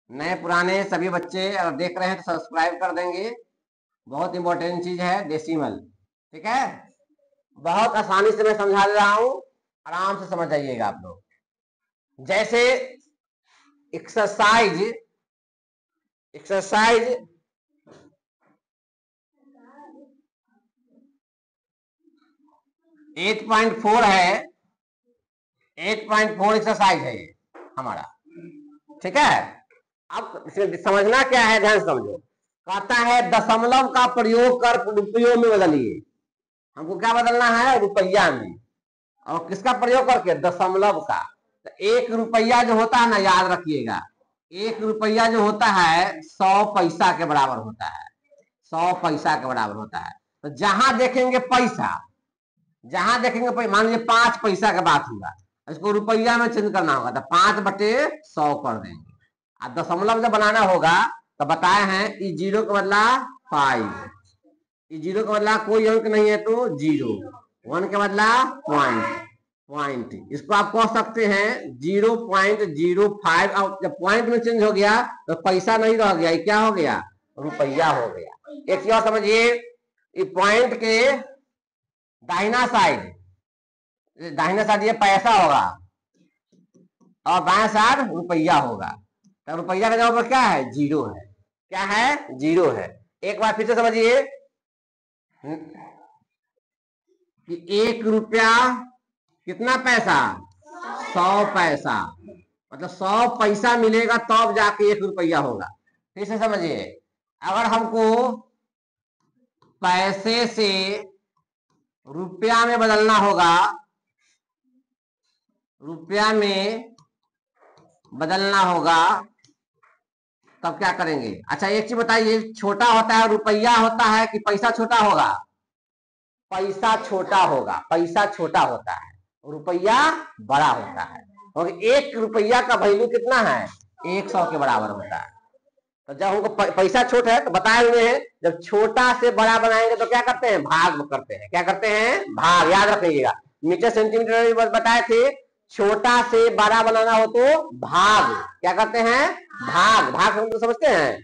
नए पुराने सभी बच्चे अगर देख रहे हैं तो सब्सक्राइब कर देंगे। बहुत इंपॉर्टेंट चीज है डेसिमल। ठीक है, बहुत आसानी से मैं समझा दे रहा हूं, आराम से समझ जाइएगा आप लोग। जैसे एक्सरसाइज एक्सरसाइज 8.4 है, 8.4 एक्सरसाइज है ये हमारा। ठीक है, अब इसमें समझना क्या है, ध्यान समझो। कहता है दशमलव का प्रयोग कर रुपयों में बदलिए। हमको क्या बदलना है, रुपया में। और किसका प्रयोग करके, दशमलव का। तो 1 रुपया जो होता है ना, याद रखिएगा, 1 रुपया जो होता है 100 पैसा के बराबर होता है। 100 पैसा के बराबर होता है। तो जहां देखेंगे पैसा, जहां देखेंगे मान लीजिए 5 पैसा का बात हुआ, इसको रुपया में चेंज करना होगा तो 5/100 कर देंगे। अब दशमलव जब बनाना होगा तो बताए हैं ई जीरो के बदला 5, ई जीरो के बदला कोई अंक नहीं है तो 0, 1 के बदला पॉइंट। इसको आप कह सकते हैं 0.05। अब जब पॉइंट में चेंज हो गया तो पैसा नहीं रह गया, ये क्या हो गया, रुपया हो गया। एक चीज और समझिए, पॉइंट के दाहिना साइड ये पैसा होगा और बाएं साइड रुपया होगा। तो रुपया का जवाब क्या है, 0 है। क्या है, 0 है। एक बार फिर से समझिए कि 1 रुपया कितना पैसा, 100 पैसा, मतलब 100 पैसा मिलेगा तब जाके 1 रुपया होगा। फिर से समझिए, अगर हमको पैसे से रुपया में बदलना होगा, रुपया में बदलना होगा तब क्या करेंगे। अच्छा एक चीज बताइए, छोटा होता है रुपया होता है कि पैसा छोटा होगा, पैसा छोटा होगा, पैसा छोटा होता है, रुपया बड़ा होता है। और 1 रुपया का वैल्यू कितना है, 100 के बराबर होता है। तो जब हमको पैसा छोटा है तो बताए हुए हैं, जब छोटा से बड़ा बनाएंगे तो क्या करते हैं, भाग करते हैं। क्या करते हैं, भाग। याद रखिएगा, मीटर सेंटीमीटर बताए थे, छोटा से बड़ा बनाना हो तो भाग। क्या करते हैं, भाग। भाग हम तो समझते हैं,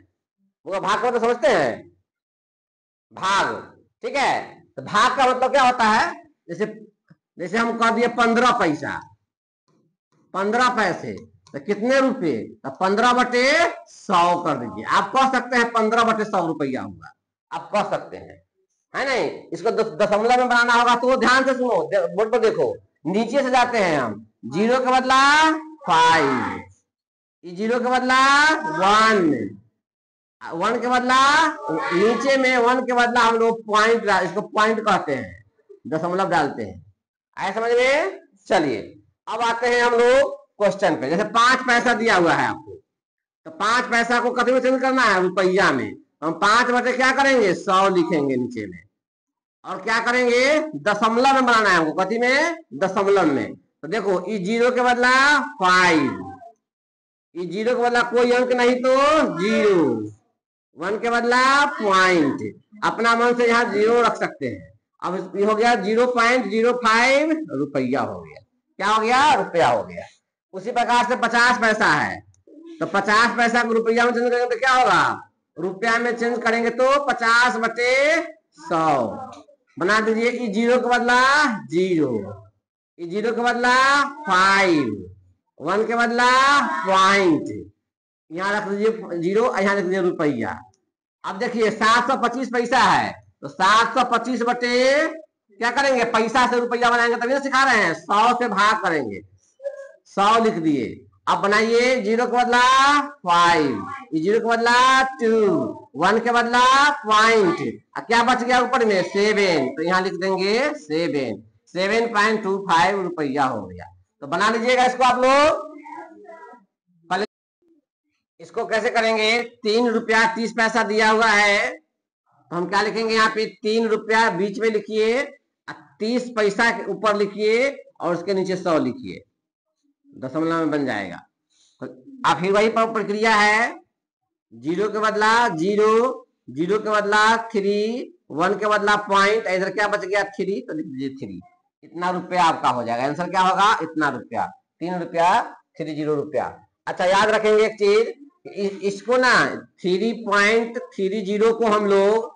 वो भाग को तो समझते हैं, भाग। ठीक है, तो भाग का मतलब क्या होता है, जैसे जैसे हम कह दिए 15 पैसा, 15 पैसे तो कितने रुपए, तो 15/100 कर दीजिए। आप कह सकते हैं 15/100 रुपया हुआ, आप कह सकते हैं, है नहीं। इसको दशमलव में बनाना होगा तो ध्यान से सुनो, बोर्ड पर देखो, नीचे से जाते हैं हम, 0 के बदला 5, 0 के बदला 1, 1 के बदला नीचे में 1 के बदला हम लोग पॉइंट, इसको पॉइंट कहते हैं, दशमलव डालते हैं। आए समझ में। चलिए अब आते हैं हम लोग क्वेश्चन पे। जैसे 5 पैसा दिया हुआ है आपको, तो 5 पैसा को कभी में चेंज करना है, रुपया में। हम 5 बटे क्या करेंगे, 100 लिखेंगे नीचे में, और क्या करेंगे, दशमलव में बनाना है हमको, कथी में, दशमलव में। तो देखो ई 0 के बदला 5, ई 0 के बदला कोई अंक नहीं तो 0, 1 के बदला पॉइंट। अपना मन से यहाँ 0 रख सकते हैं। अब ये हो गया 0.05 रुपया हो गया। क्या हो गया, रुपया हो गया। उसी प्रकार से 50 पैसा है, तो 50 पैसा को रुपया में चेंज करेंगे तो क्या होगा, रुपया में चेंज करेंगे तो 50/100 बना दीजिए। ई 0 के बदला 0, ई 0 के बदला 5, 1 के बदला पॉइंट, यहाँ रख दीजिए 0, यहाँ रख दीजिए रुपया। अब देखिए 725 पैसा है, तो 725 बटे क्या करेंगे, पैसा से रुपया बनाएंगे, तभी तो सिखा रहे हैं, 100 से भाग करेंगे, 100 लिख दिए। अब बनाइए 0 के बदला 5, 0 के बदला 2, 1 के बदला पॉइंट, क्या बच गया ऊपर में 7, तो यहाँ लिख देंगे 7.25 रुपया हो गया। तो बना लीजिएगा इसको आप लोग। इसको कैसे करेंगे, 3 रुपया 30 पैसा दिया हुआ है, तो हम क्या लिखेंगे, यहाँ पे 3 रुपया बीच में लिखिए, 30 पैसा के ऊपर लिखिए, और उसके नीचे 100 लिखिए, दशमलव में बन जाएगा। तो अब फिर वही प्रक्रिया है, 0 के बदला 0, 0 के बदला 3, 1 के बदला पॉइंट, इधर क्या बच गया 3, तो लिख दीजिए 3। इतना रुपया आपका हो जाएगा। आंसर क्या होगा, इतना रुपया, 3 रुपया 30 रुपया। अच्छा याद रखेंगे एक चीज, इसको ना 3.30 को हम लोग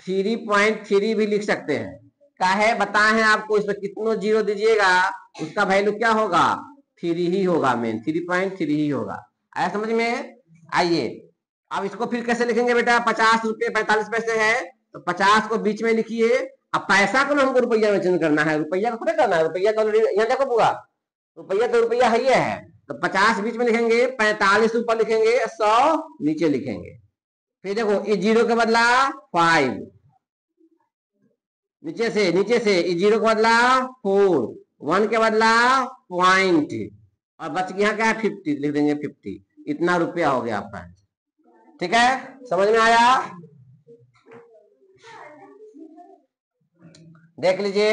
3.3 भी लिख सकते हैं। क्या है बताए हैं आपको, इसमें कितनों जीरो दीजिएगा उसका वैल्यू क्या होगा, 3 ही होगा, मेन 3.3 ही होगा। आया समझ में? आइए अब इसको फिर कैसे लिखेंगे बेटा, 50 रुपये 45 पैसे है तो 50 को बीच में लिखिए। अब पैसा को हमको रुपया में चेंज करना है, रुपया को थोड़ा करना है, रुपया तो यहाँ देखो पूरा रुपया तो रुपया है ही है, तो 50 बीच में लिखेंगे, 45 ऊपर लिखेंगे, 100 नीचे लिखेंगे। फिर देखो इस जीरो के बदला 5, नीचे से इस जीरो के बदला 4, 1 के बदला पॉइंट, और बच गया क्या 50, लिख देंगे 50। इतना रुपया हो गया आपका। ठीक है, समझ में आया? देख लीजिए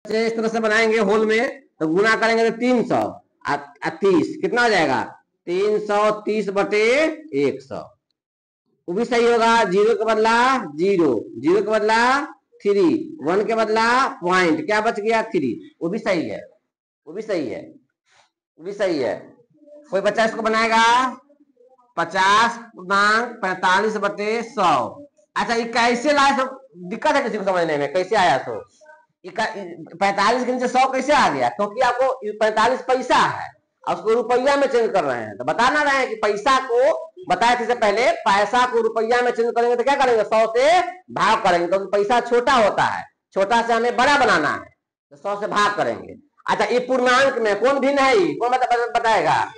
इस तरह से बनाएंगे होल में, तो गुना करेंगे तो 330 कितना हो जाएगा, 330 बटे 100, वो भी सही होगा। जीरो के बदला जीरो, जीरो के बदला 3, 1 के बदला पॉइंट, क्या बच गया 3, वो भी सही है, वो भी सही है, वो भी सही है। कोई बच्चा इसको बनाएगा 50 बटे 100। अच्छा ये कैसे लाए, तो दिक्कत है किसी को समझने में, कैसे आया तो 45 के नीचे 100 कैसे आ गया, क्योंकि आपको 45 पैसा है और उसको रुपया में चेंज कर रहे हैं, तो बता ना रहे हैं कि पैसा को बताया इससे पहले, पैसा को रुपया में चेंज करेंगे तो क्या करेंगे, 100 से भाग करेंगे, क्योंकि पैसा छोटा होता है, छोटा से हमें बड़ा बनाना है तो 100 से भाग करेंगे। अच्छा ये पूर्णांक में कौन भिन्न है, कौन बताएगा,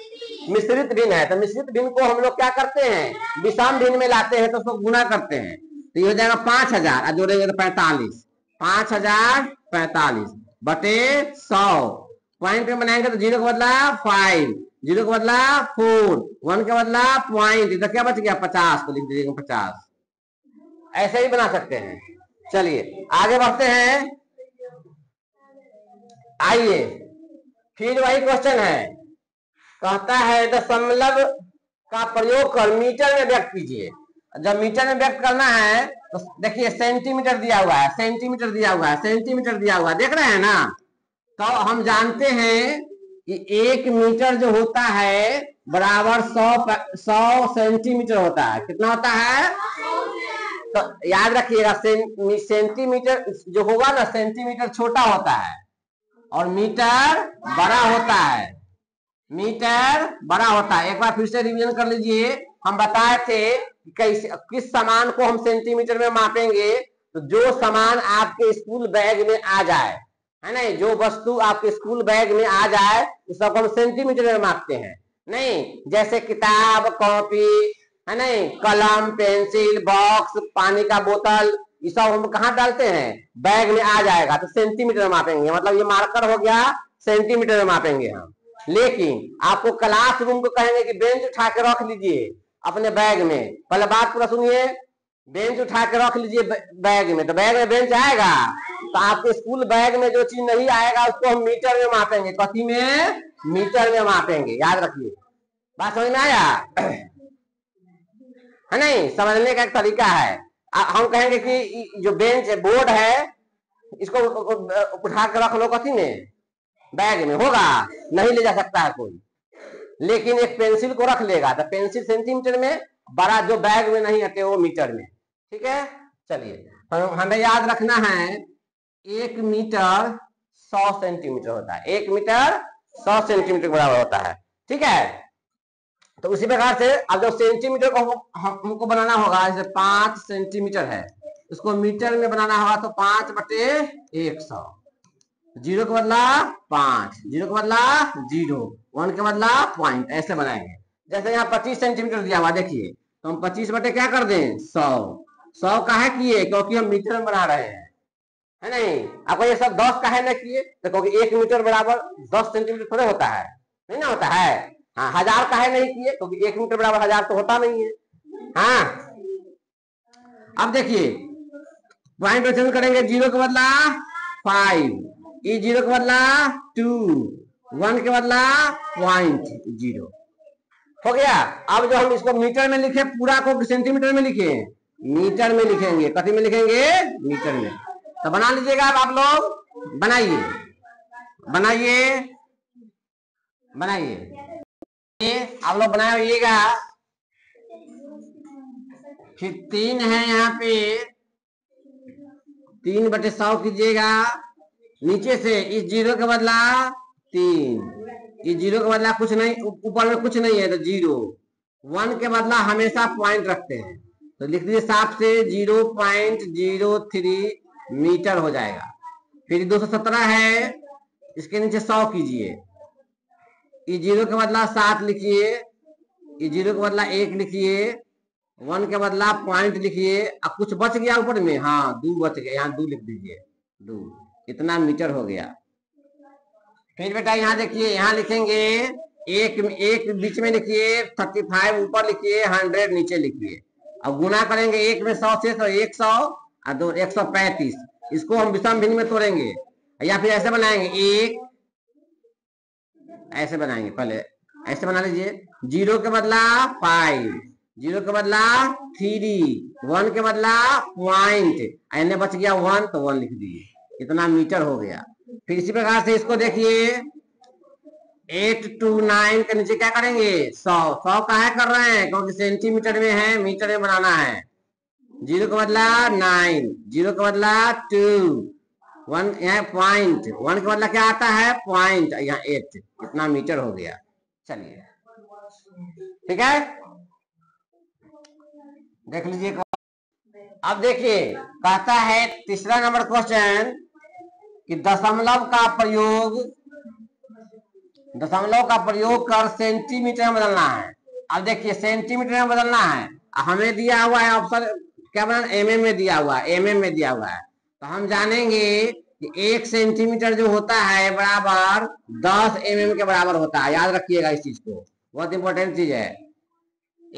मिश्रित भिन्न है, तो मिश्रित भिन्न को हम लोग क्या करते हैं, विषम भिन्न में लाते हैं तो उसको गुना करते हैं, तो ये हो जाएगा 5000 और जोड़ेंगे तो 45, 5045 बटे 100, पॉइंट में बनाएंगे तो जीरो के बदला 5, जीरो के बदला 4, 1 के बदला पॉइंट, इधर क्या बच गया 50, को लिख दीजिएगा 50। ऐसे ही बना सकते हैं। चलिए आगे बढ़ते हैं। आइए फिर वही क्वेश्चन है, कहता है दशमलव का प्रयोग कर मीटर में व्यक्त कीजिए। जब मीटर में व्यक्त करना है तो देखिए सेंटीमीटर दिया हुआ है, सेंटीमीटर दिया हुआ है, सेंटीमीटर दिया हुआ है, देख रहे हैं ना। तो हम जानते हैं कि 1 मीटर जो होता है बराबर 100 सेंटीमीटर होता है। कितना होता है, तो याद रखिएगा सेंटीमीटर जो होगा ना, सेंटीमीटर छोटा होता है और मीटर बड़ा होता है, मीटर बड़ा होता है। एक बार फिर से रिवीजन कर लीजिए, हम बताए थे कैसे किस सामान को हम सेंटीमीटर में मापेंगे, तो जो सामान आपके स्कूल बैग में आ जाए, है नहीं, जो वस्तु आपके स्कूल बैग में आ जाए उस सबको हम सेंटीमीटर में मापते हैं। नहीं जैसे किताब कॉपी, है नहीं, कलम पेंसिल बॉक्स पानी का बोतल, ये सब हम कहाँ डालते हैं, बैग में आ जाएगा तो सेंटीमीटर में मापेंगे, मतलब ये मार्कर हो गया, सेंटीमीटर में मापेंगे हम। लेकिन आपको क्लासरूम को कहेंगे कि बेंच उठा के रख लीजिए अपने बैग में, पहले बात पूरा सुनिए, बेंच उठा के रख लीजिए बैग में, तो बैग में बेंच आएगा, तो आपके स्कूल बैग में जो चीज नहीं आएगा उसको हम मीटर में मापेंगे, कथी में, मीटर में मापेंगे, याद रखिए। बात समझ में आया है नहीं, समझने का एक तरीका है। हम कहेंगे कि जो बेंच है बोर्ड है इसको उठा के रख लो, कथी में, बैग में, होगा नहीं ले जा सकता है कोई, लेकिन एक पेंसिल को रख लेगा तो पेंसिल सेंटीमीटर में, बड़ा जो बैग में नहीं आते वो मीटर में। ठीक है, चलिए हमें याद रखना है 1 मीटर 100 सेंटीमीटर होता है, 1 मीटर 100 सेंटीमीटर बराबर होता है। ठीक है, तो उसी प्रकार से अब जो सेंटीमीटर को हमको बनाना होगा, जैसे 5 सेंटीमीटर है उसको मीटर में बनाना होगा तो 5 बटे 100, जीरो के बदला 5, जीरो के बदला 0, 1 के बदला पॉइंट, ऐसे बनाएंगे। जैसे यहाँ 25 सेंटीमीटर दिया हुआ, देखिए तो हम 25 बटे क्या कर दें 100, 100 काहे किए, क्योंकि हम मीटर में बना रहे हैं, है नहीं। आपको ये सब 10 काहे ना किए, तो क्योंकि 1 मीटर बराबर 10 सेंटीमीटर थोड़े होता है, नहीं ना होता है। हाँ 1000 काहे नहीं किए, क्योंकि 1 मीटर बराबर 1000 तो होता नहीं है। हाँ अब देखिए पॉइंट में चेंज करेंगे, जीरो के बदला 5, ई जीरो के बदला 2, 1 के बदला पॉइंट 0 हो गया। अब जो हम इसको मीटर में लिखे, पूरा को सेंटीमीटर में लिखे, मीटर में लिखेंगे, कथी में लिखेंगे, मीटर में। तो बना लीजिएगा, अब आप लोग बनाइए बनाइए बनाइए। आप लोग बनाइएगा। फिर 3 है यहाँ पे, 3/100 कीजिएगा। नीचे से इस 0 के बदला 3, इस 0 के बदला कुछ नहीं, ऊपर में कुछ नहीं है तो 0। 1 के बदला हमेशा पॉइंट रखते हैं, तो लिख दीजिए साफ से 0.03 मीटर हो जाएगा। फिर 217 है, इसके नीचे 100 कीजिए। इस 0 के बदला 7 लिखिए, इस 0 के बदला 1 लिखिए, 1 के बदला पॉइंट लिखिए। अब कुछ बच गया ऊपर में, हाँ 2 बच गया, यहाँ 2 लिख दीजिए, 2 इतना मीटर हो गया। फिर बेटा यहाँ देखिए, यहाँ लिखेंगे एक बीच में लिखिए, 35 ऊपर लिखिए, 100 नीचे लिखिए। अब गुना करेंगे 1 में 100 से, तो 100 और 2 135। इसको हम विषम भिन्न में तोड़ेंगे, या फिर ऐसे बनाएंगे, एक ऐसे बनाएंगे। पहले ऐसे बना लीजिए, 0 के बदला 5, 0 के बदला 3, 1 के बदला पॉइंट, एने बच गया 1 तो 1 लिख दीजिए, इतना मीटर हो गया। फिर इसी प्रकार से इसको देखिए, 8 to 9 के नीचे क्या करेंगे, 100 काहे कर रहे हैं, क्योंकि सेंटीमीटर में है, मीटर में बनाना है। 0 का बदला 9, 0 का बदला 2, 1 यहाँ पॉइंट, 1 का बदला क्या आता है, पॉइंट, यहाँ 8, इतना मीटर हो गया। चलिए ठीक है, देख लीजिए। अब देखिए कहता है तीसरा नंबर क्वेश्चन कि दशमलव का प्रयोग कर सेंटीमीटर में बदलना है। अब देखिए सेंटीमीटर में बदलना है, हमें दिया हुआ है ऑप्शन क्या बना, एमएम में दिया हुआ है, एमएम में दिया हुआ है। तो हम जानेंगे कि 1 सेंटीमीटर जो होता है बराबर 10 mm के बराबर होता है। याद रखिएगा इस चीज को, बहुत इंपॉर्टेंट चीज है।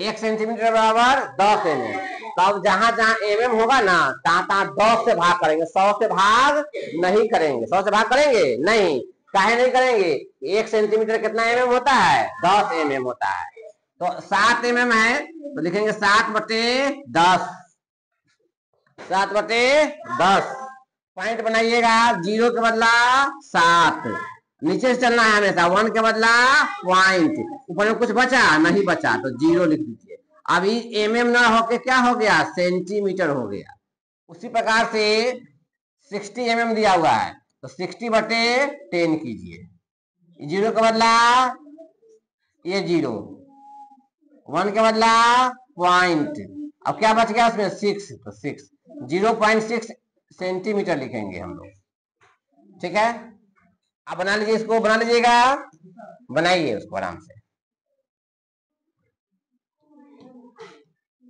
1 सेंटीमीटर बराबर 10 mm। तब जहां जहां mm होगा ना, तहां 10 से भाग करेंगे, 100 से भाग नहीं करेंगे। 100 से भाग करेंगे नहीं, काहे नहीं करेंगे, 1 सेंटीमीटर कितना mm होता है, 10 mm होता है। तो 7 mm है, तो लिखेंगे 7/10, 7/10। पॉइंट बनाइएगा, 0 के बदला 7, नीचे से चलना है हमेशा, 1 के बदला पॉइंट, ऊपर में कुछ बचा नहीं, बचा तो 0 लिख दीजिए। अभी mm ना होके क्या हो गया, सेंटीमीटर हो गया। उसी प्रकार से 60 mm दिया हुआ है, तो 60/10 कीजिए। 0 के बदला ये 0, 1 के बदला पॉइंट, अब क्या बच गया उसमें 6, तो 6, 0.6 सेंटीमीटर लिखेंगे हम लोग। ठीक है, आप बना लीजिए, इसको बना लीजिएगा, बनाइए उसको आराम से।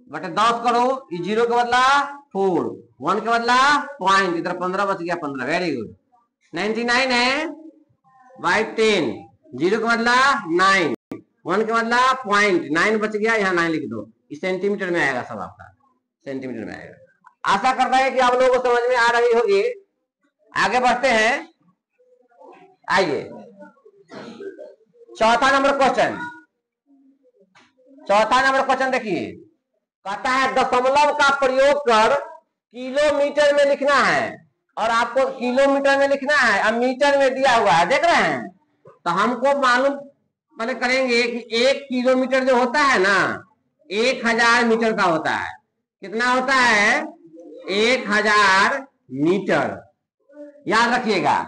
बटे 10 करो, 0 के बदला 4, 1 के बदला पॉइंट, इधर 15 बच गया, 15, वेरी गुड। 99 है बाई 10, 0 के बदला 9, 1 के बदला पॉइंट, 9 बच गया, यहाँ 9 लिख दो। इस सेंटीमीटर में आएगा सब, आपका सेंटीमीटर में आएगा। आशा करता है कि आप लोगों को समझ में आ रही होगी। आगे बढ़ते हैं, आइए चौथा नंबर क्वेश्चन देखिए, कहता है दशमलव का प्रयोग कर किलोमीटर में लिखना है, और आपको किलोमीटर में लिखना है, अब मीटर में दिया हुआ है, देख रहे हैं। तो हमको मालूम पहले करेंगे कि 1 किलोमीटर जो होता है ना, 1000 मीटर का होता है। कितना होता है, 1000 मीटर, याद रखिएगा।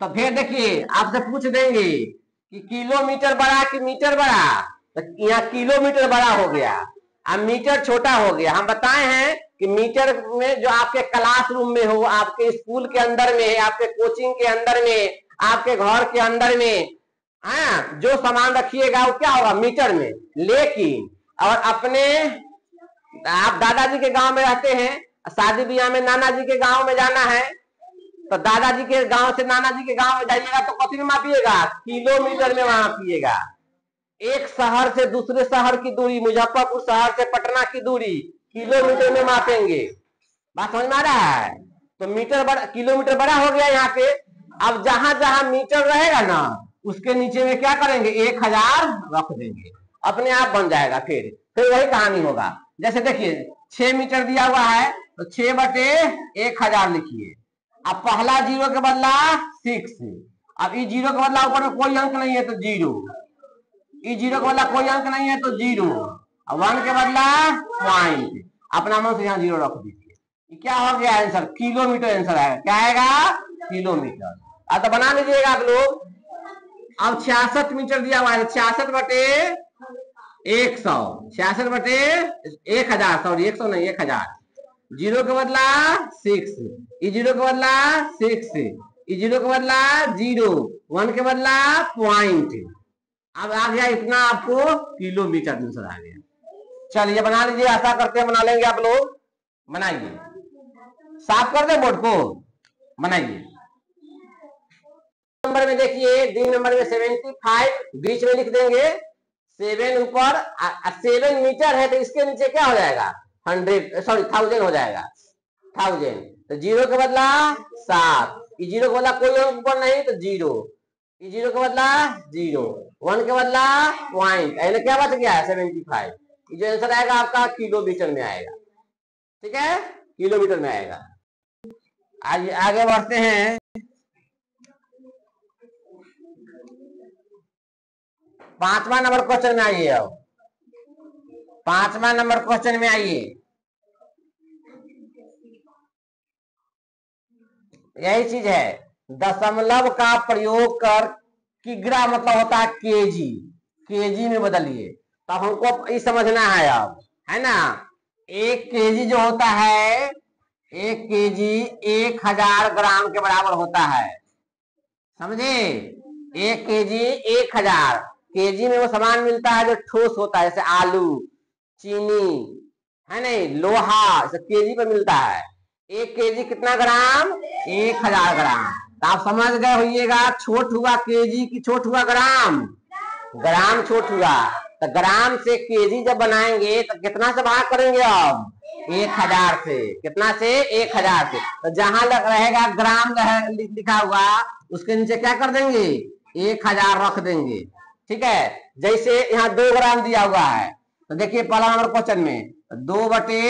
तो फिर देखिए आपसे पूछ देंगे कि किलोमीटर बड़ा कि मीटर बड़ा, तो यहाँ किलोमीटर बड़ा हो गया, अब मीटर छोटा हो गया। हम बताए हैं कि मीटर में जो आपके क्लासरूम में हो, आपके स्कूल के अंदर में, आपके कोचिंग के अंदर में, आपके घर के अंदर में, हाँ जो सामान रखिएगा वो क्या होगा, मीटर में। लेकिन और अपने आप दादाजी के गांव में रहते हैं, शादी ब्याह में नाना जी के गांव में जाना है, तो दादाजी के गांव से नाना जी के गांव में जाइएगा तो कथी में मापिएगा, किलोमीटर में मापिएगा। एक शहर से दूसरे शहर की दूरी, मुजफ्फरपुर शहर से पटना की दूरी किलोमीटर में मापेंगे। बात समझ में आ रहा है। तो मीटर बड़ा, किलोमीटर बड़ा हो गया यहाँ पे। अब जहां जहां मीटर रहेगा ना, उसके नीचे में क्या करेंगे, 1000 रख देंगे, अपने आप बन जाएगा। फिर वही कहानी होगा। जैसे देखिए 6 मीटर दिया हुआ है, तो 6/1000 लिखिए। अब पहला 0 के बदला 6, अब इस 0 के बदला ऊपर में कोई अंक नहीं है तो 0, ई जीरो का बदला कोई अंक नहीं है तो जीरो, और 1 के बदला पॉइंट, अपना मन से यहाँ जीरो रख दीजिए। क्या हो गया आंसर? किलोमीटर आंसर आएगा। क्या आएगा? किलोमीटर। अब तो बना लीजिएगा आप लोग। अब 66 मीटर दिया हुआ है, 66 बटे 100, 66 बटे 1000, सॉरी 100 नहीं 1000, जीरो के बदला 6, ई जीरो के बदला 6, ई जीरो के बदला 0, 1 के बदला पॉइंट। अब आ गया इतना, आपको किलोमीटर आंसर आ गया। चलिए बना लीजिए, ऐसा करते हैं, बना लेंगे आप लोग। बनाइए, साफ कर दे बोर्ड को, बनाइए। नंबर में देखिए, डी नंबर में 75 बीच में लिख देंगे, 7 ऊपर, 7 मीटर है तो इसके नीचे क्या हो जाएगा? 100, सॉरी 1000 हो जाएगा, 1000। तो जीरो के बदला 7, जीरो के बदला कोई अंक ऊपर नहीं तो जीरो, जीरो के बदला 0, 1 के बदला पॉइंट, यानी क्या बच गया? 75। जो आंसर आएगा आपका किलोमीटर में आएगा। ठीक है, किलोमीटर में आएगा। आगे बढ़ते हैं। 5वां नंबर क्वेश्चन में आइए। अब 5वां नंबर क्वेश्चन में आइए। यही चीज है, दशमलव का प्रयोग कर, किग्रा मतलब होता है केजी, केजी में बदलिए। तो हमको ये समझना है अब, है ना। 1 केजी जो होता है, 1 केजी 1000 ग्राम के बराबर होता है, समझे। 1 केजी 1000, केजी में वो सामान मिलता है जो ठोस होता है, जैसे आलू, चीनी, है नहीं, लोहा, जैसे केजी पर मिलता है। 1 केजी कितना ग्राम? 1000 ग्राम। तो आप समझ गए होइएगा, छोट हुआ केजी की छोट हुआ ग्राम, ग्राम छोट हुआ। तो ग्राम से केजी जब बनाएंगे तो कितना से भाग करेंगे? अब 1000 से। कितना से? 1000 से। तो जहां रहेगा ग्राम लिखा हुआ, उसके नीचे क्या कर देंगे? 1000 रख देंगे। ठीक है, जैसे यहाँ 2 ग्राम दिया हुआ है, तो देखिए पहला नंबर क्वेश्चन में 2 बटे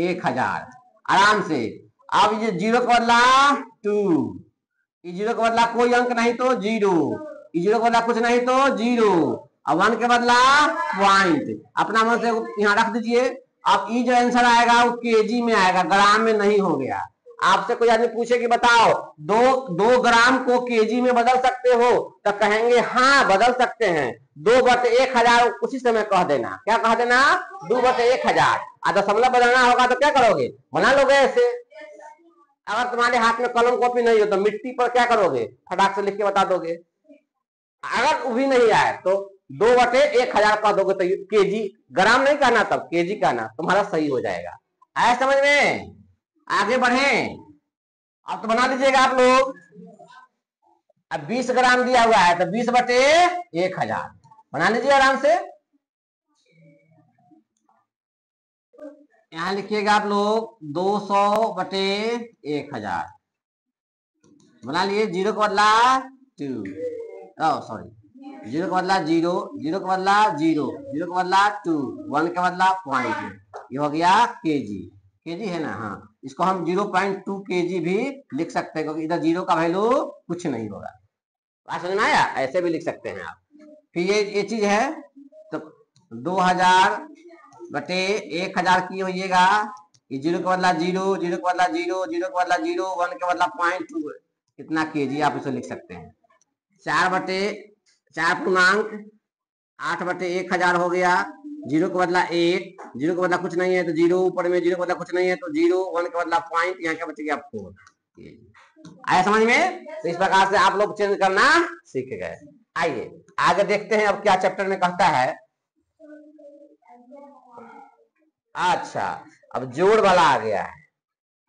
1000, आराम से। अब ये जीरो का बदला 2, जीरो का बदला कोई अंक नहीं तो जीरो, जीरो का बदला कुछ नहीं तो जीरो, और 1 के बदला पॉइंट, अपना मन से यहाँ रख दीजिए। अब ये जो आंसर आएगा वो केजी में आएगा, ग्राम में नहीं हो गया। आपसे कोई आदमी पूछे कि बताओ 2 ग्राम को केजी में बदल सकते हो, तो कहेंगे हाँ बदल सकते हैं। 2 बटे 1000 उसी समय कह देना। क्या कह देना? 2 बटे 1000। दशमलव बदलना होगा तो क्या करोगे? बना लोगे ऐसे। अगर तुम्हारे हाथ में कलम कॉपी नहीं हो तो मिट्टी पर क्या करोगे? फटाक से लिख के बता दोगे। अगर वो भी नहीं आए तो 2 बटे 1000 कह दोगे, तो केजी, ग्राम नहीं कहना, तब केजी कहना, तुम्हारा सही हो जाएगा। आया समझ में? आगे बढ़े। अब तो बना लीजिएगा आप लोग। अब 20 ग्राम दिया हुआ है तो 20 बटे 1000 बना लीजिए आराम से। यहां लिखिएगा आप लोग 200 बटे 1000 बना लिए। जीरो का बदला 2, सॉरी, जीरो का बदला 0, जीरो का बदला 0, जीरो का बदला 2, 1 का बदला पॉइंट। ये हो गया केजी, केजी है ना। हाँ, इसको हम 0.2 केजी भी लिख सकते हैं, क्योंकि इधर जीरो का वैल्यू कुछ नहीं होगा। बात समझ में आया? ऐसे भी लिख सकते हैं आप। फिर ये चीज है, तो 2000 बटे 1000 की होइएगा। ये जीरो का बदला 0, जीरो का बदला 0, जीरो का बदला 0, 1 का बदला पॉइंट, कितना केजी आप इसे लिख सकते हैं। 4 बटे 4 पूर्णांक 8 बटे 1000 हो गया। जीरो का बदला 1, जीरो का बदला कुछ नहीं है तो जीरो, ऊपर में जीरो का बदला कुछ नहीं है तो जीरो, 1 का बदला पॉइंट, यहाँ क्या बच गया 4। आया समझ में? तो इस प्रकार से आप लोग चेंज करना सीख गए। आइए आगे देखते हैं अब क्या चैप्टर में कहता है। अच्छा, अब जोड़ वाला आ गया है।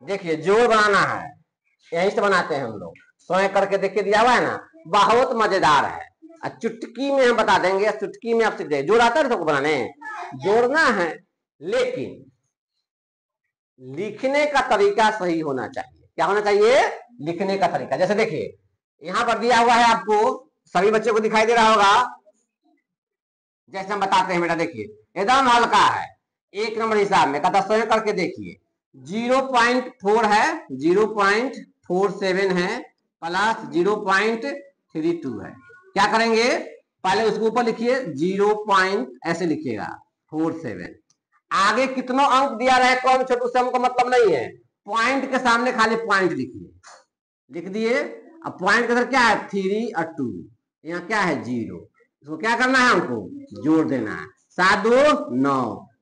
देखिए जोड़ बनाना है, यहीं से बनाते हैं हम लोग। स्वयं करके देखिए, दिया हुआ है ना, बहुत मजेदार है। चुटकी में हम बता देंगे, चुटकी में आप सीख जाएंगे। जोड़ आता है सबको बनाने, जोड़ना है, लेकिन लिखने का तरीका सही होना चाहिए। क्या होना चाहिए? लिखने का तरीका। जैसे देखिए यहाँ पर दिया हुआ है, आपको सभी बच्चों को दिखाई दे रहा होगा। जैसे हम बताते हैं बेटा, देखिए एकदम हल्का है, 1 नंबर हिसाब में कहता स्वयं करके देखिए। 0.4 है, 0.47 है, प्लस 0.32 है। क्या करेंगे? पहले उसके ऊपर लिखिए 0 पॉइंट ऐसे लिखिएगा 47। आगे कितना अंक दिया रहे कौन छोटू से हमको मतलब नहीं है, पॉइंट के सामने खाली पॉइंट लिखिए, लिख दिए। अब पॉइंट के अंदर क्या है 3 और 2, यहाँ क्या है 0, इसको क्या करना है हमको जोड़ देना है। 7 2 9,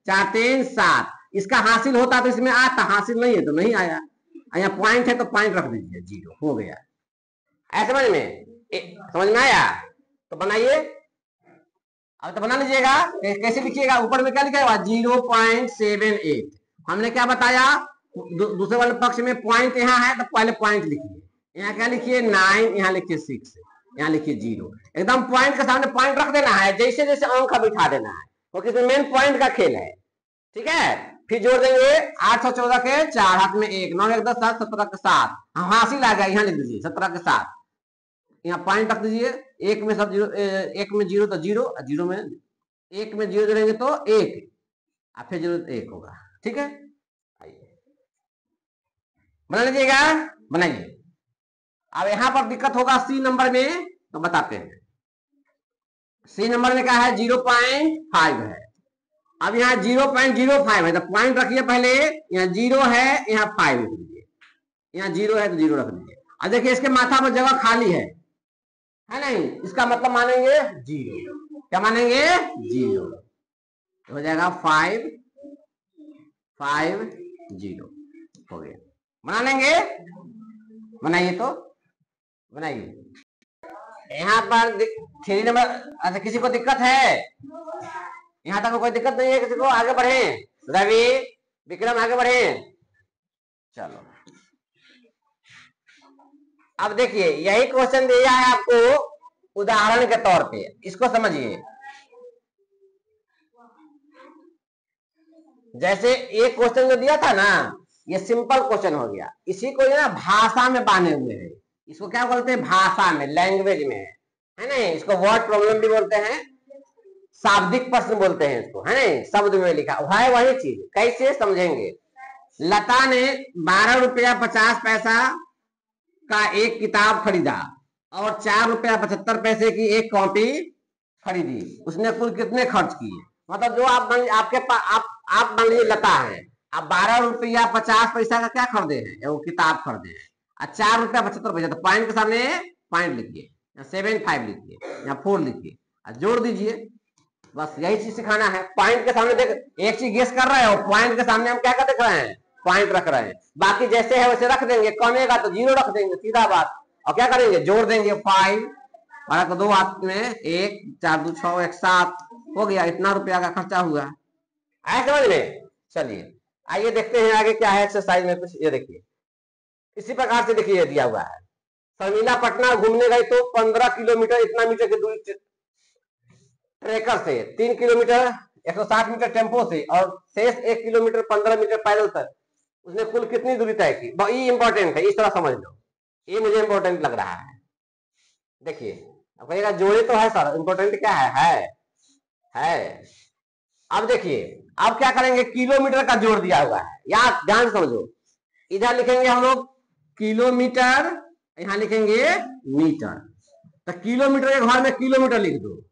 4 3 7, इसका हासिल होता तो इसमें आता, हासिल नहीं है तो नहीं आया। यहाँ पॉइंट है तो पॉइंट रख दीजिए, 0 हो गया। ऐसे समझ में समझ में आया? तो बनाइए, अब तो बना लीजिएगा। कैसे लिखिएगा, ऊपर में क्या लिखा है 0.78। हमने क्या बताया, दूसरे वाले पक्ष में पॉइंट यहाँ है तो पहले पॉइंट लिखिए, यहाँ क्या लिखिए 9, यहाँ लिखिए 6, यहाँ लिखिए 0। एकदम पॉइंट के सामने पॉइंट रख देना है, जैसे जैसे अंक का बिठा देना है, क्योंकि इसमें मेन पॉइंट का खेल है। ठीक है, फिर जोड़ देंगे 8 और 14 के 4, हाथ में 1, 9 1 10 7, 17 के 7, हासिल आ गया, यहाँ लिख दीजिए 17 के 7, यहाँ पॉइंट रख दीजिए। एक में सब 0, एक में 0 तो 0, 0 में एक में 0 जोड़ेंगे तो 1, और फिर 0 1 होगा। ठीक है, आइए बना लीजिएगा, बनाइए। अब यहां पर दिक्कत होगा सी नंबर में, तो बताते हैं। सी नंबर में क्या है 0.5 है। अब यहाँ 0.05 है, तो पॉइंट रखिए पहले, यहाँ 0 है, यहाँ 5 रख दीजिए, यहाँ 0 है तो 0 रख दीजिए। अब देखिए इसके माथा पर जगह खाली है नहीं, इसका मतलब मानेंगे 0। क्या मानेंगे 0, तो हो जाएगा 5 5 0 हो गया। बना लेंगे, बनाइए तो बनाइए। यहाँ पर 3 नंबर, अच्छा किसी को दिक्कत है? यहाँ तक कोई दिक्कत नहीं है किसी को? आगे बढ़े, रवि विक्रम आगे बढ़े, चलो। अब देखिए यही क्वेश्चन दिया है आपको उदाहरण के तौर पे, इसको समझिए। जैसे एक क्वेश्चन जो दिया था ना, ये सिंपल क्वेश्चन हो गया, इसी को ना भाषा में बांधे हुए हैं, इसको क्या बोलते हैं भाषा में, लैंग्वेज में, है ना। इसको वर्ड प्रॉब्लम भी बोलते हैं, शाब्दिक प्रश्न बोलते हैं इसको, है ना। शब्द में लिखा है वही चीज, कैसे समझेंगे। लता ने 12 रुपया 50 पैसा का एक किताब खरीदा और 4 रुपया 75 पैसे की एक कॉपी खरीदी, उसने कुल कितने खर्च किए। मतलब जो आपके पास आप मान लीजिए लता है, आप 12 रुपया 50 पैसा का क्या खरीदे हैं, वो किताब खरीदे हैं, और 4 रुपया 75 पैसा, तो पॉइंट के सामने पॉइंट लिखिए, 7 5 लिखिए, यहाँ 4 लिखिए और जोड़ दीजिए। बस यही चीज सिखाना है। पॉइंट के सामने देख, एक चीज गेस कर रहे हो, पॉइंट के सामने हम क्या कर देख रहे हैं, पॉइंट रख रहे हैं। बाकी जैसे है वैसे रख देंगे, कमेगा तो 0 रख देंगे, सीधा बात। और क्या करेंगे, जोड़ देंगे 5 और 2 हाथ में 1 4 2 6 1 7 हो गया, इतना रुपया का खर्चा हुआ। आए समझ में? चलिए आइए देखते हैं आगे क्या है एक्सरसाइज में कुछ। ये देखिए इसी प्रकार से देखिए दिया हुआ है, शर्मिला पटना घूमने गई तो 15 किलोमीटर इतना मीटर की दूरी ट्रैकर से, 3 किलोमीटर 160 मीटर टेम्पो से और शेष 1 किलोमीटर 15 मीटर पैदल तक उसने कुल कितनी दूरी तय की। ये इंपॉर्टेंट है, इस तरह समझ लो, ये मुझे इंपॉर्टेंट लग रहा है। देखिए अब कहिएगा जोड़े तो है सर, इंपॉर्टेंट क्या है। अब देखिए अब क्या करेंगे, किलोमीटर का जोड़ दिया हुआ है, यार ध्यान समझो। इधर लिखेंगे हम लोग किलोमीटर, यहां लिखेंगे मीटर, तो किलोमीटर के घर में किलोमीटर लिख दो,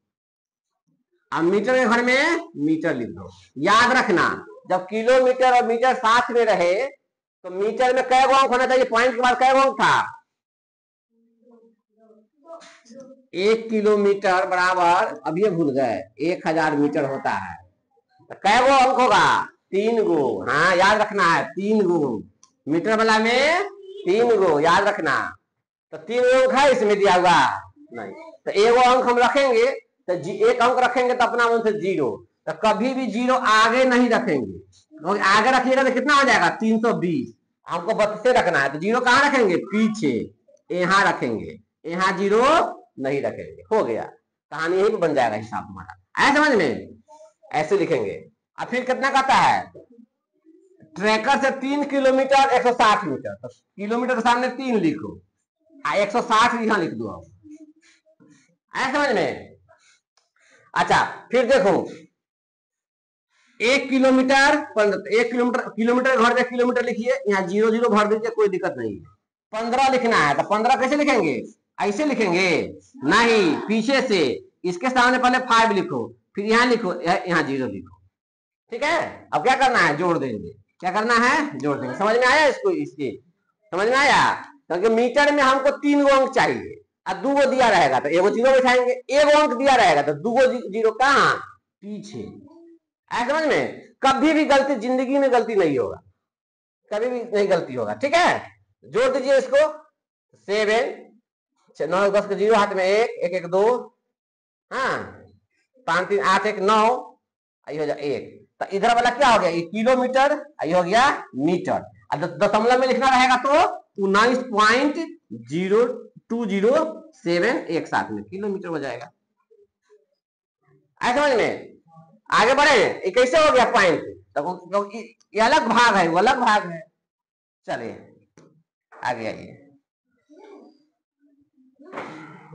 अब मीटर के घर में मीटर लिख दो। याद रखना जब किलोमीटर और मीटर साथ में रहे तो मीटर में कै गो अंक होना चाहिए, पॉइंट के बाद कै गो अंक था, 1 किलोमीटर बराबर, अब ये भूल गए 1000 मीटर होता है, तो कै गो अंक होगा 3 गो। हाँ याद रखना है 3 गो, मीटर वाला में 3 गो, याद रखना। तो 3 गो अंक है इसमें दिया हुआ नहीं, तो एगो अंक हम रखेंगे, तो एक अंक रखेंगे तो अपना मन से 0, तो कभी भी 0 आगे नहीं रखेंगे, क्योंकि आगे रखिएगा तो कितना हो जाएगा 320, हमको 32 रखना है, तो 0 कहाँ रखेंगे पीछे, यहाँ रखेंगे, यहाँ 0 नहीं रखेंगे, हो गया, कहानी यही बन जाएगा हिसाब हमारा। आया समझ में? ऐसे लिखेंगे। अब फिर कितना कहता है, ट्रैकर से 3 किलोमीटर 160 मीटर, तो किलोमीटर के सामने 3 लिखो, 160 यहाँ लिख दो। आया समझ में? अच्छा फिर देखो 1 किलोमीटर 1 किलोमीटर घर में किलोमीटर लिखिए, यहाँ 0 0 भर दीजिए, कोई दिक्कत नहीं है। 15 लिखना है, तो 15 कैसे लिखेंगे, ऐसे लिखेंगे नहीं, पीछे से इसके सामने पहले 5 लिखो, फिर यहाँ लिखो, यहाँ 0 लिखो। ठीक है, अब क्या करना है, जोड़ देंगे। क्या करना है, जोड़ देंगे। समझ में आया इसको, इसके समझ में आया? क्योंकि मीटर में हमको 3 गो अंक चाहिए, और 2 गो दिया रहेगा तो एगो 0 बैठाएंगे, एगो अंक दिया रहेगा तो 2 गो 0 कहाँ पीछे। ऐसा समझ में? कभी भी गलती जिंदगी में गलती नहीं होगा, कभी भी नहीं गलती होगा। ठीक है, जोड़ दीजिए इसको। 7 9 10 के 0 हाथ में 1 1 1 2, हाँ 5 3 8 1 9, आई हो जाए 1। तो इधर वाला क्या हो गया, ये किलोमीटर, आई हो गया मीटर। दशमलव में लिखना रहेगा तो 19.0207 एक साथ में किलोमीटर हो जाएगा। ऐसा समझ में? आगे बढ़े, ये कैसे हो गया पॉइंट, तो ये अलग भाग है, वो अलग भाग है। चलिए आगे आइए,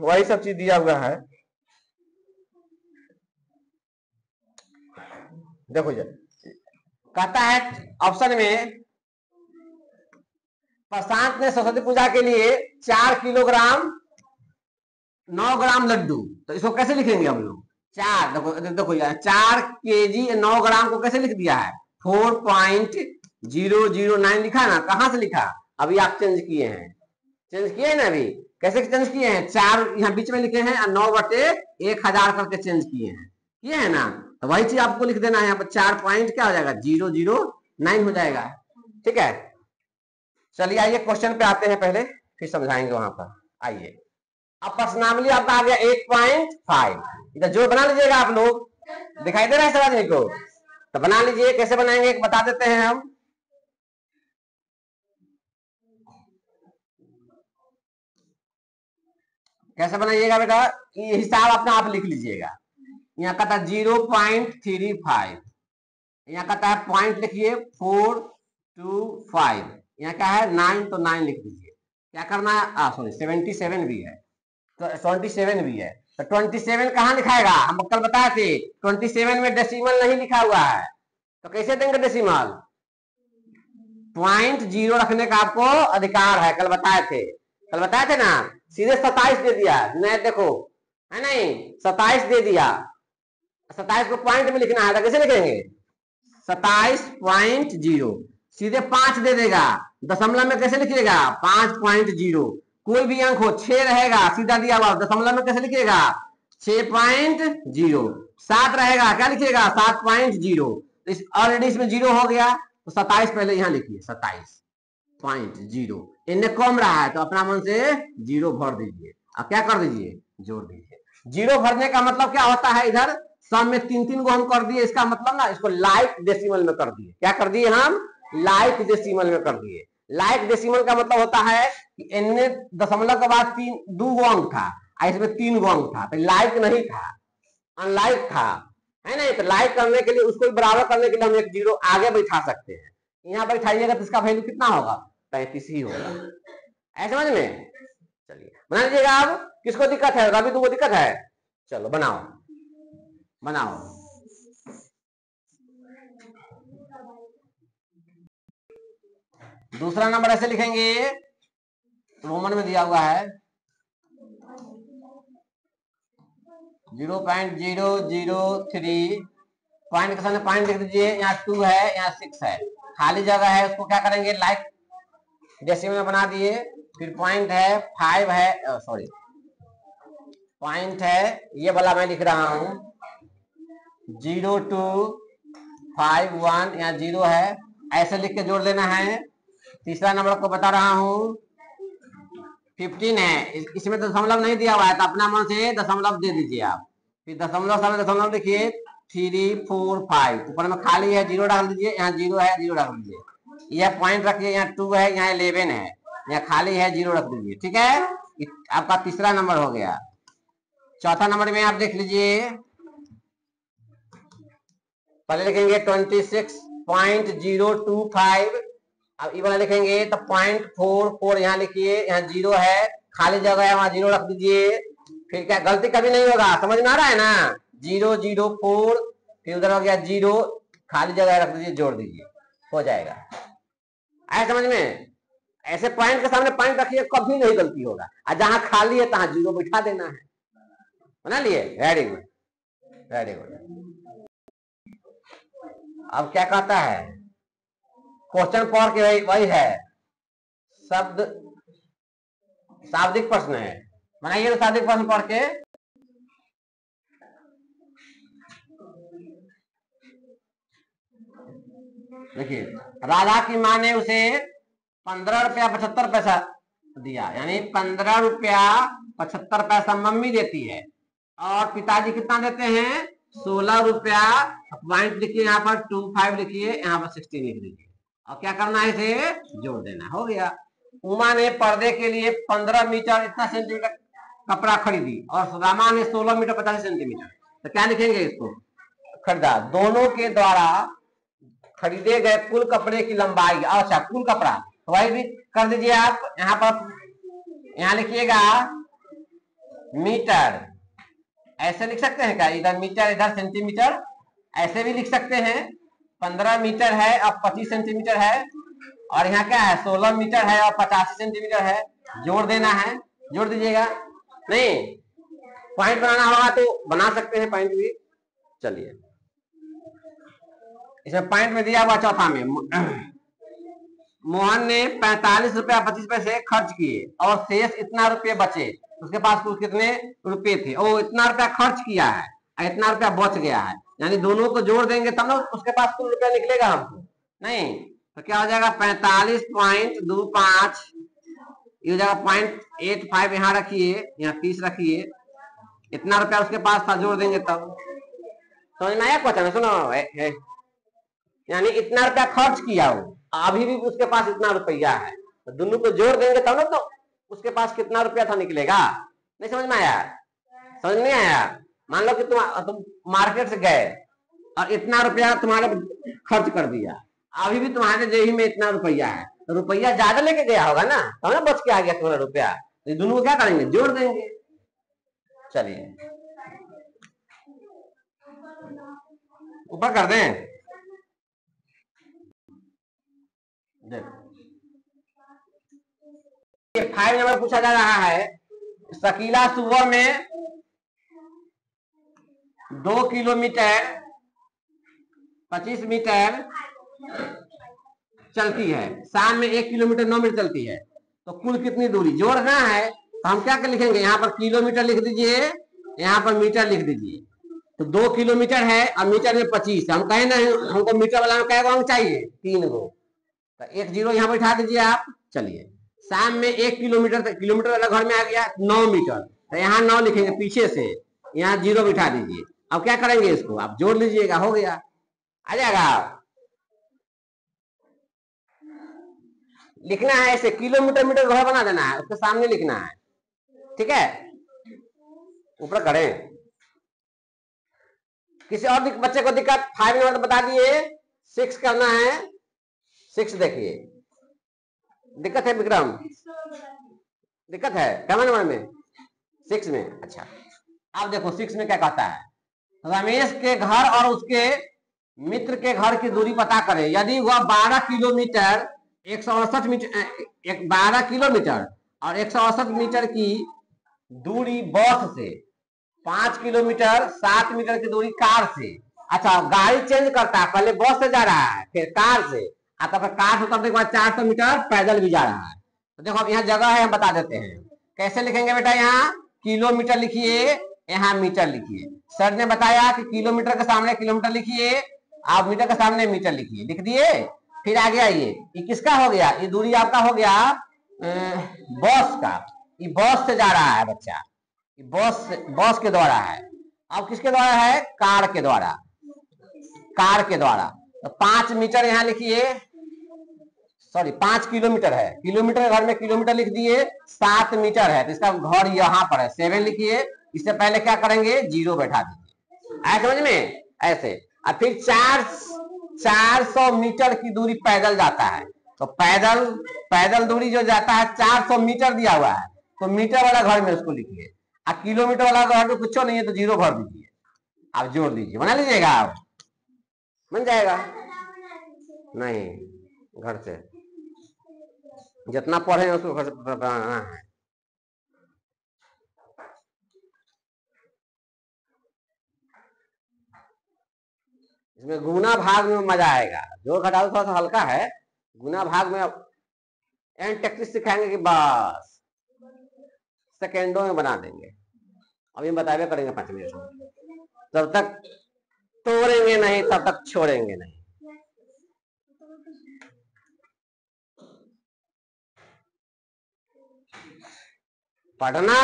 वही सब चीज दिया हुआ है। देखो जी, कहता है ऑप्शन में, प्रशांत ने सरस्वती पूजा के लिए 4 किलोग्राम 9 ग्राम लड्डू, तो इसको कैसे लिखेंगे हम लोग? 4 देखो यार, 4 केजी 9 ग्राम को कैसे लिख दिया है, 4.009 लिखा ना, कहां से लिखा? अभी आप चेंज किए हैं, चेंज किए ना अभी। कैसे चेंज किए हैं, 4 यहाँ बीच में लिखे हैं और 9/1000 करके चेंज किए हैं, किए है ना? तो वही चीज आपको लिख देना है यहाँ पर, 4 पॉइंट क्या हो जाएगा, 009 हो जाएगा। ठीक है, चलिए आइए क्वेश्चन पे आते हैं, पहले फिर समझाएंगे वहां पर। आइए, अब प्रश्नावली आपका आ गया 8.5, इधर जो बना लीजिएगा आप लोग, दिखाई दे रहा है समझने को? तो बना लीजिए, कैसे बनाएंगे बता देते हैं हम। कैसे बनाइएगा बेटा, ये हिसाब अपना आप लिख लीजिएगा। यहाँ कहता है 0.35, यहाँ कहता है पॉइंट लिखिए 425, यहाँ क्या है 9, तो 9 लिख दीजिए। क्या करना है, सॉरी 77 भी है, तो 27 भी है, तो 27 कहाँ लिखाएगा, हम कल बताए थे 27 में डेसिमल नहीं लिखा हुआ है, तो कैसे देंगे डेसिमल? 0.0 रखने का आपको अधिकार है, कल बताए थे ना। सीधे 27 दे दिया, नहीं देखो है नहीं, 27 दे दिया, 27 को पॉइंट में लिखना है, तो कैसे लिखेंगे 27.0, सीधे 5 दे देगा, दशमलव में कैसे लिखिएगा 5.0, कोई भी अंक हो 6 रहेगा सीधा दिया हुआ, दशमलव में कैसे लिखिएगा 6.0, 7 रहेगा क्या लिखिएगा 7.0, ऑलरेडी इसमें 0 हो गया, तो 27 पहले यहाँ लिखिए 27.0, इन्हें कम रहा है तो अपना मन से 0 भर दीजिए, अब क्या कर दीजिए, जोड़ दीजिए। 0 भरने का मतलब क्या होता है, इधर सम में 3 गो हम कर दिए, इसका मतलब ना इसको लाइक डेसिमल में कर दिए। क्या कर दिए हम, लाइक डेसिमल में कर दिए। लाइक डेसिमल का मतलब होता है कि इनने दशमलव के बाद 2 गो अंक था, इसमें 3 गो अंक था, तो लाइक नहीं था, अनलाइक था, है नहीं? तो लाइक करने के लिए, उसको बराबर करने के लिए हम एक 0 आगे बैठा सकते हैं। यहाँ बैठाइएगा तो इसका वैल्यू कितना होगा, 35 ही होगा। ऐसे समझ में? चलिए बना लीजिएगा। अब किसको दिक्कत है, रवि तुमको दिक्कत है? चलो बनाओ बनाओ। दूसरा नंबर ऐसे लिखेंगे, रोमन में दिया हुआ है 0.003, पॉइंट के सामने पॉइंट लिख दीजिए, यहाँ 2 है, यहाँ 6 है, खाली जगह है, उसको क्या करेंगे लाइक डेसिमल में बना दिए। फिर पॉइंट है 5 है, सॉरी पॉइंट है ये वाला मैं लिख रहा हूं 0251, यहाँ 0 है, ऐसे लिख के जोड़ देना है। तीसरा नंबर को बता रहा हूं 15 है, इसमें दशमलव नहीं दिया हुआ है, तो अपना मन से दशमलव दे दीजिए आप। फिर दशमलव सामने दशमलव देखिए 3 4 5, ऊपर में खाली है 0 डाल दीजिए, यहाँ 0 है 0 डाल दीजिए, यह पॉइंट रखिए, यहाँ 2 है, यहाँ 11 है, यहाँ खाली है 0 रख दीजिए। ठीक है, आपका तीसरा नंबर हो गया। चौथा नंबर में आप देख लीजिए, पहले लिखेंगे 26.025, अब ये वाला लिखेंगे तो 0.44 यहाँ लिखिए, यहाँ 0 है, खाली जगह है, वहां 0 रख दीजिए। फिर क्या, गलती कभी नहीं होगा, समझ में आ रहा है ना? 004, फिर उधर हो गया 0, खाली जगह रख दीजिए, जोड़ दीजिए, हो जाएगा। आए समझ में? ऐसे पॉइंट के सामने पॉइंट रखिए, कभी नहीं गलती होगा, और जहां खाली है तहां 0 बिठा देना है। बना लिए, वेरी गुड वेरी गुड। अब क्या कहता है, क्वेश्चन पढ़ के वही है, शब्द शाब्दिक प्रश्न है, बनाइए तो शाब्दिक प्रश्न पढ़ के। देखिए, राधा की माँ ने उसे 15 रुपया 75 पैसा दिया, यानी 15 रुपया 75 पैसा मम्मी देती है, और पिताजी कितना देते हैं, 16 रुपया। पॉइंट लिखिए, यहाँ पर 25 लिखिए, यहाँ पर 16 लिख दीजिए, और क्या करना है, इसे जोड़ देना, हो गया। उमा ने पर्दे के लिए 15 मीटर इतना सेंटीमीटर कपड़ा खरीदी, और सुदामा ने 16 मीटर 85 सेंटीमीटर, तो क्या लिखेंगे इसको, खरीदा। दोनों के द्वारा खरीदे गए कुल कपड़े की लंबाई, अच्छा कुल कपड़ा, तो वही भी कर दीजिए आप, यहाँ पर यहाँ लिखिएगा मीटर, ऐसे लिख सकते हैं क्या, इधर मीटर इधर सेंटीमीटर, ऐसे भी लिख सकते हैं। 15 मीटर है अब 25 सेंटीमीटर है, और यहाँ क्या है 16 मीटर है और 85 सेंटीमीटर है, जोड़ देना है, जोड़ दीजिएगा। नहीं पॉइंट बनाना होगा तो बना सकते हैं पॉइंट भी। चलिए, इसमें पॉइंट में दिया हुआ चौथा में, मोहन ने 45 रुपया 25 पैसे खर्च किए और शेष इतना रुपये बचे, उसके पास कुल कितने रुपए थे, ओ इतना रुपया खर्च किया है, इतना रुपया बच गया है, यानी दोनों को जोड़ देंगे तब ना उसके पास कुल रुपया निकलेगा हमको, नहीं तो क्या हो जाएगा 45.25, ये हो जाएगा 0.85, यहाँ रखिए, यहाँ 30 रखिए, इतना रुपया उसके पास था, जोड़ देंगे तब। समझ में आया क्वेश्चन, सुनो, यानी इतना रुपया खर्च किया हो, अभी भी उसके पास इतना रुपया है, तो दोनों को जोड़ देंगे तब ना तो उसके पास कितना रुपया था निकलेगा। नहीं समझ में आया, समझ नहीं आया। मान लो कि तुम मार्केट से गए और इतना रुपया तुम्हारे खर्च कर दिया, अभी भी तुम्हारे जेबी में इतना रुपया है, तो रुपया ज्यादा लेके गया होगा ना, तब ना बच के आ गया तुम्हारा रुपया, तो दोनों को क्या करेंगे, जोड़ देंगे। चलिए ऊपर कर दें, देखो 5 नंबर पूछा जा रहा है, शकीला सुबह में 2 किलोमीटर 25 मीटर चलती है, शाम में 1 किलोमीटर 9 मिनट चलती है, तो कुल कितनी दूरी जोड़ना है, तो हम क्या लिखेंगे, यहाँ पर किलोमीटर लिख दीजिए, यहाँ पर मीटर लिख दीजिए, तो 2 किलोमीटर है और मीटर में 25, हम कहें ना हमको मीटर वाला में कै अंक चाहिए, 3 गो, तो 1 जीरो यहाँ बैठा दीजिए आप। चलिए, शाम में 1 किलोमीटर, किलोमीटर वाला घर में आ गया 9 मीटर, तो यहाँ 9 लिखेंगे पीछे से, यहाँ 0 बिठा दीजिए। अब क्या करेंगे, इसको आप जोड़ लीजिएगा, हो गया, आ जाएगा। लिखना है ऐसे, किलोमीटर मीटर घर बना देना है, उसके सामने लिखना है, ठीक है। ऊपर करें, किसी और बच्चे को दिक्कत, 5 नंबर बता दिए, 6 करना है, 6 देखिए, दिक्कत है विक्रम, दिक्कत है क्या नंबर में, 6 में, अच्छा। अब देखो 6 में क्या कहता है, रमेश के घर और उसके मित्र के घर की दूरी पता करें, यदि वह 12 किलोमीटर 168 मीटर 12 किलोमीटर और 168 मीटर की दूरी बस से, 5 किलोमीटर 7 मीटर की दूरी कार से, अच्छा गाड़ी चेंज करता है, पहले बस से जा रहा है फिर कार से आता, फिर कार से उतरने के बाद 400 मीटर पैदल भी जा रहा है, तो देखो अब यहाँ जगह है, हम बता देते हैं कैसे लिखेंगे बेटा, यहाँ किलोमीटर लिखिए, यहाँ मीटर लिखिए, सर ने बताया कि किलोमीटर के सामने किलोमीटर लिखिए, आप मीटर के सामने मीटर लिखिए, लिख दिए, फिर आगे आइए, ये किसका हो गया, ये दूरी आपका हो गया बस का, ये बस से जा रहा है बच्चा, बस के द्वारा है, अब किसके द्वारा है, कार के द्वारा, कार के द्वारा, तो 5 मीटर यहाँ लिखिए, सॉरी 5 किलोमीटर है, किलोमीटर घर में किलोमीटर लिख दिए, 7 मीटर है तो इसका घर यहाँ पर है, 7 लिखिए, इससे पहले क्या करेंगे 0 बैठा दीजिए, आए समझ में, ऐसे। और फिर 400 मीटर की दूरी पैदल जाता है, तो पैदल दूरी जो जाता है 400 मीटर दिया हुआ है, तो मीटर वाला घर में उसको लिखिए, और किलोमीटर वाला घर में कुछ नहीं है तो 0 भर दीजिए, आप जोड़ दीजिए, बना लीजिएगा, आप बन जाएगा। नहीं, घर से जितना पढ़े उसको घर से बनाना है। इसमें गुना भाग में मजा आएगा, जोड़ घटाव थोड़ा सा हल्का है, गुना भाग में एंड टेक्निक सिखाएंगे कि बस सेकेंडों में बना देंगे। अभी बताइए करेंगे 5 मिनट में, जब तक तोड़ेंगे नहीं तब तक छोड़ेंगे नहीं। पढ़ना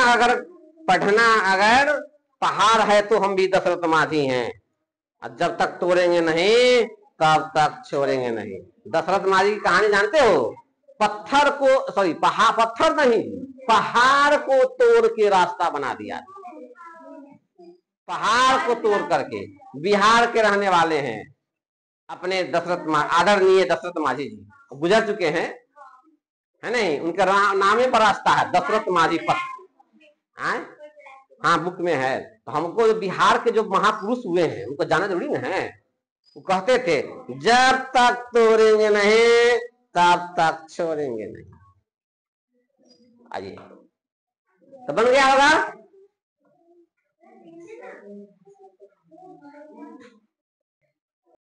अगर पहाड़ है तो हम भी दशरथ माझी हैं, और जब तक तोड़ेंगे नहीं तब तक छोड़ेंगे नहीं। दशरथ माझी की कहानी जानते हो? पत्थर नहीं, पहाड़ को तोड़ के रास्ता बना दिया। पहाड़ को तोड़ करके, बिहार के रहने वाले हैं अपने आदरणीय दशरथ माझी जी, गुजर चुके हैं, है नहीं? उनके नामे पर रास्ता है दशरथ माझी पथ। हाँ बुक में है। तो हमको बिहार के जो महापुरुष हुए हैं उनको जाना जरूरी ना है। वो कहते थे जब तक तोड़ेंगे नहीं तब तक छोड़ेंगे नहीं। आइए, तो बन गया होगा।